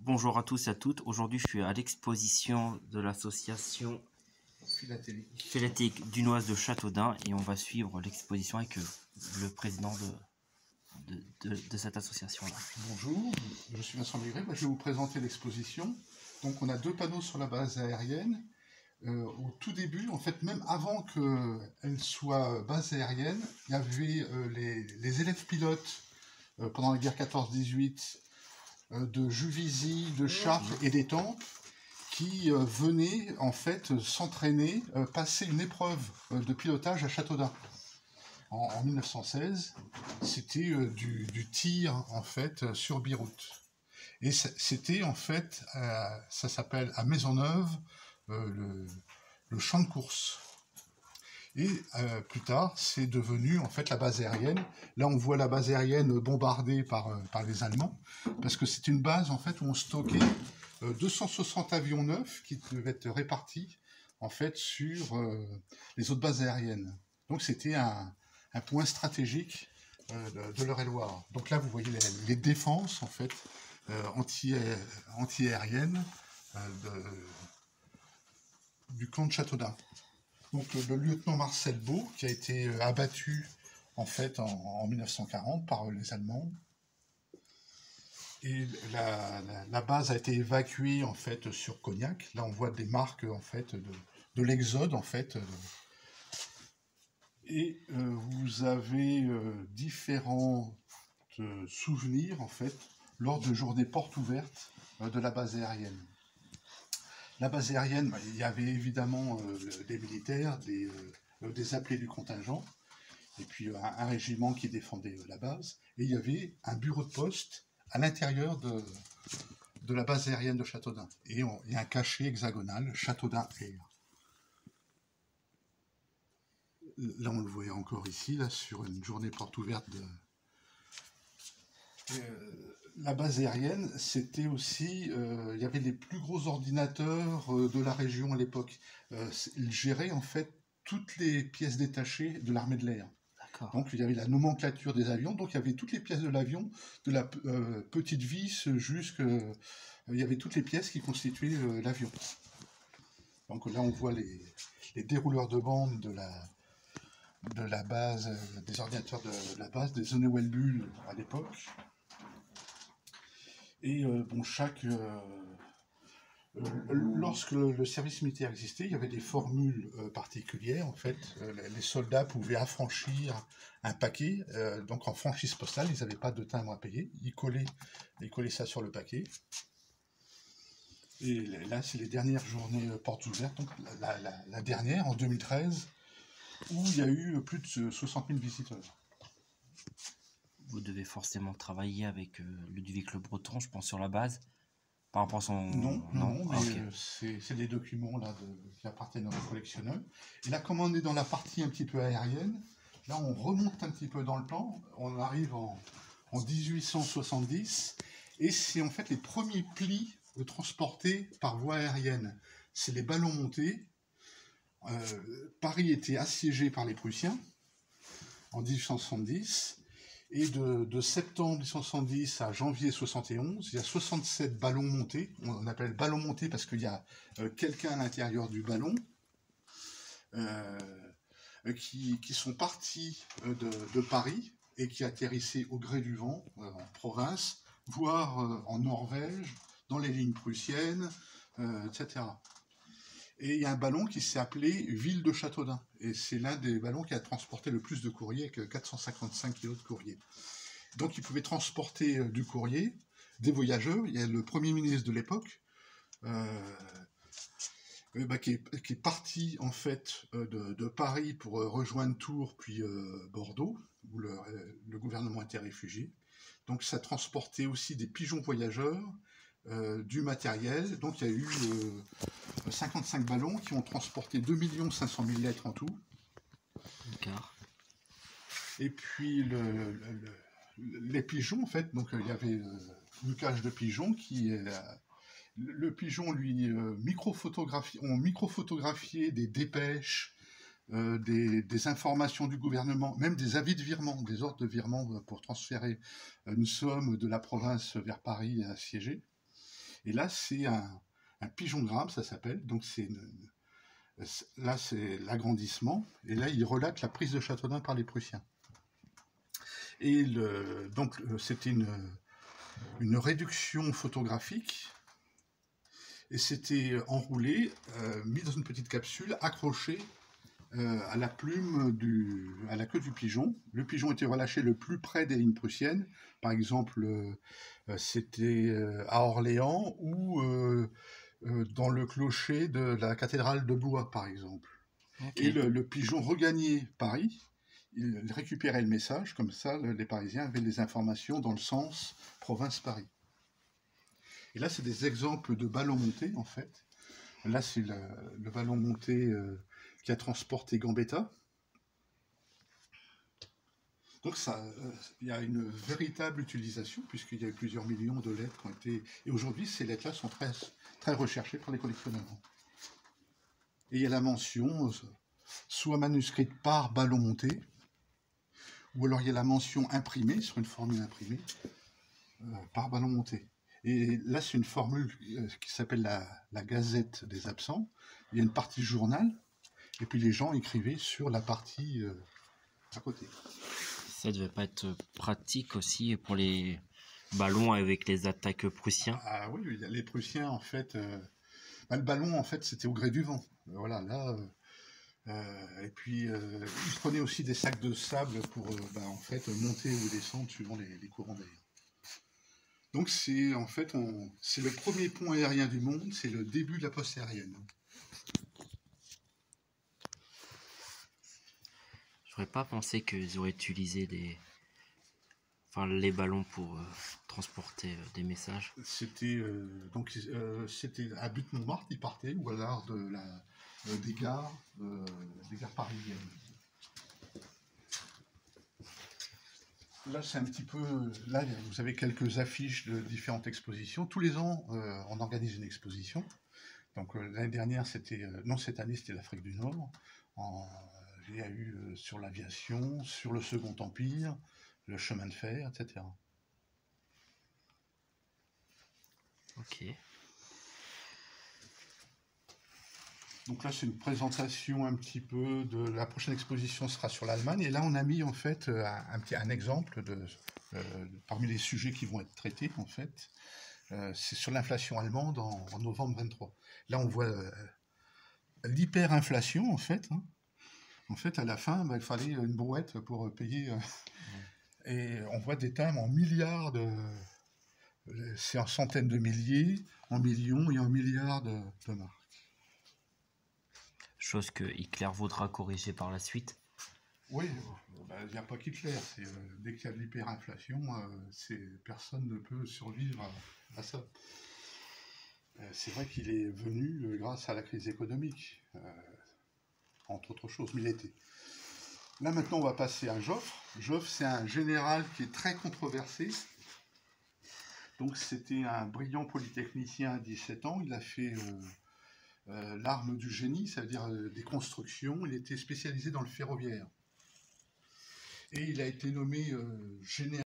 Bonjour à tous et à toutes. Aujourd'hui, je suis à l'exposition de l'association philatélique dunoise de Châteaudun et on va suivre l'exposition avec le président de cette association-là. Bonjour, je suis Vincent Maigret. Je vais vous présenter l'exposition. Donc, on a deux panneaux sur la base aérienne. Au tout début, en fait, même avant qu'elle soit base aérienne, il y avait les élèves pilotes pendant la guerre 14-18 de Juvisy, de Chartres et d'Étampes qui venaient en fait s'entraîner, passer une épreuve de pilotage à Châteaudun. En 1916, c'était du tir en fait sur biroute. Et c'était en fait, ça s'appelle à Maisonneuve, le champ de course. Et plus tard, c'est devenu en fait la base aérienne. Là, on voit la base aérienne bombardée par les Allemands, parce que c'est une base en fait où on stockait 260 avions neufs qui devaient être répartis en fait sur les autres bases aériennes. Donc c'était un point stratégique de l'Eure-et-Loire. Donc là, vous voyez les défenses en fait anti-aériennes du camp de Châteaudun. Donc le lieutenant Marcel Beau, qui a été abattu en fait en 1940 par les Allemands. Et la base a été évacuée en fait sur Cognac. Là, on voit des marques en fait de l'exode en fait. Et vous avez différents souvenirs en fait lors de journées portes ouvertes de la base aérienne. La base aérienne, il y avait évidemment des militaires, des appelés du contingent, et puis un régiment qui défendait la base, et il y avait un bureau de poste à l'intérieur de la base aérienne de Châteaudun, et il y a un cachet hexagonal, Châteaudun Air. Là, on le voyait encore ici, là, sur une journée porte ouverte la base aérienne, c'était aussi, il y avait les plus gros ordinateurs de la région à l'époque. Ils géraient en fait toutes les pièces détachées de l'armée de l'air. Donc il y avait la nomenclature des avions, donc il y avait toutes les pièces de l'avion, de la petite vis jusqu'à... il y avait toutes les pièces qui constituaient l'avion. Donc là on voit les dérouleurs de bande de la base, des ordinateurs de la base, des Honeywell Bull à l'époque. Et bon, lorsque le service militaire existait, il y avait des formules particulières. En fait, les soldats pouvaient affranchir un paquet, donc en franchise postale, ils n'avaient pas de timbre à payer. Ils collaient ça sur le paquet. Et là, c'est les dernières journées portes ouvertes, donc la dernière, en 2013, où il y a eu plus de 60 000 visiteurs. Vous devez forcément travailler avec Ludovic Le Breton, je pense, sur la base, par rapport à son... Non, mais okay. C'est des documents là, qui appartiennent aux collectionneurs. Et là, comme on est dans la partie un petit peu aérienne, là, on remonte un petit peu dans le temps, on arrive en 1870, et c'est en fait les premiers plis transportés par voie aérienne. C'est les ballons montés. Paris était assiégé par les Prussiens en 1870, et de septembre 1970 à janvier 1971, il y a 67 ballons montés. On appelle ballons montés parce qu'il y a quelqu'un à l'intérieur du ballon qui sont partis de Paris et qui atterrissaient au gré du vent en province, voire en Norvège, dans les lignes prussiennes, etc. Et il y a un ballon qui s'est appelé Ville de Châteaudun. Et c'est l'un des ballons qui a transporté le plus de courrier, avec 455 kg de courrier. Donc il pouvait transporter du courrier, des voyageurs. Il y a le Premier ministre de l'époque, qui est parti en fait de Paris pour rejoindre Tours, puis Bordeaux, où le gouvernement était réfugié. Donc ça transportait aussi des pigeons voyageurs, du matériel. Donc il y a eu 55 ballons qui ont transporté 2 500 000 lettres en tout. D'accord. Et puis les pigeons, en fait, donc il y avait une cage de pigeons qui... le pigeon, lui, ont micro-photographié des dépêches, des informations du gouvernement, même des avis de virement, des ordres de virement pour transférer une somme de la province vers Paris assiégée. Et là, c'est un pigeongramme, ça s'appelle. Donc là, c'est l'agrandissement. Et là, il relate la prise de Châteaudun par les Prussiens. Et donc, c'était une réduction photographique. Et c'était enroulé, mis dans une petite capsule, accroché à la plume, à la queue du pigeon. Le pigeon était relâché le plus près des lignes prussiennes. Par exemple, c'était à Orléans ou dans le clocher de la cathédrale de Blois, par exemple. Okay. Et le pigeon regagnait Paris, il récupérait le message, comme ça les Parisiens avaient les informations dans le sens province-Paris. Et là, c'est des exemples de ballons montés, en fait. Là, c'est le ballon monté qui a transporté Gambetta. Donc, il y a une véritable utilisation, puisqu'il y a eu plusieurs millions de lettres qui ont été... Et aujourd'hui, ces lettres-là sont très, très recherchées par les collectionneurs. Et il y a la mention, soit manuscrite par ballon monté, ou alors il y a la mention imprimée, sur une formule imprimée, par ballon monté. Et là, c'est une formule qui s'appelle la Gazette des absents. Il y a une partie journal, et puis les gens écrivaient sur la partie à côté. Ça devait pas être pratique aussi pour les ballons avec les attaques prussiens? Ah oui, les Prussiens, en fait... le ballon, en fait, c'était au gré du vent. Voilà, là... et puis, ils prenaient aussi des sacs de sable pour, en fait, monter ou descendre suivant les courants d'air. Donc c'est en fait c'est le premier pont aérien du monde, c'est le début de la poste aérienne. J'aurais pas pensé qu'ils auraient utilisé les ballons pour transporter des messages. C'était c'était à Butte-Montmartre, ils partaient, ou alors des gares parisiennes. Là, c'est un petit peu... Là, vous avez quelques affiches de différentes expositions. Tous les ans, on organise une exposition. Donc, l'année dernière, c'était... non, cette année, c'était l'Afrique du Nord. Il y a eu sur l'aviation, sur le Second Empire, le chemin de fer, etc. Ok. Donc là, c'est une présentation un petit peu de la prochaine exposition sera sur l'Allemagne. Et là, on a mis en fait un exemple parmi les sujets qui vont être traités en fait. C'est sur l'inflation allemande en novembre 23. Là, on voit l'hyperinflation en fait. Hein. En fait, à la fin, il fallait une brouette pour payer. Et on voit des timbres en milliards c'est en centaines de milliers, en millions et en milliards de marques. Chose que Hitler voudra corriger par la suite. Oui, il n'y a pas qu'Hitler. Dès qu'il y a de l'hyperinflation, personne ne peut survivre à ça. C'est vrai qu'il est venu grâce à la crise économique, entre autres choses, mais il était. Là, maintenant, on va passer à Joffre. Joffre, c'est un général qui est très controversé. Donc, c'était un brillant polytechnicien à 17 ans. Il a fait... l'arme du génie, c'est-à-dire des constructions. Il était spécialisé dans le ferroviaire. Et il a été nommé général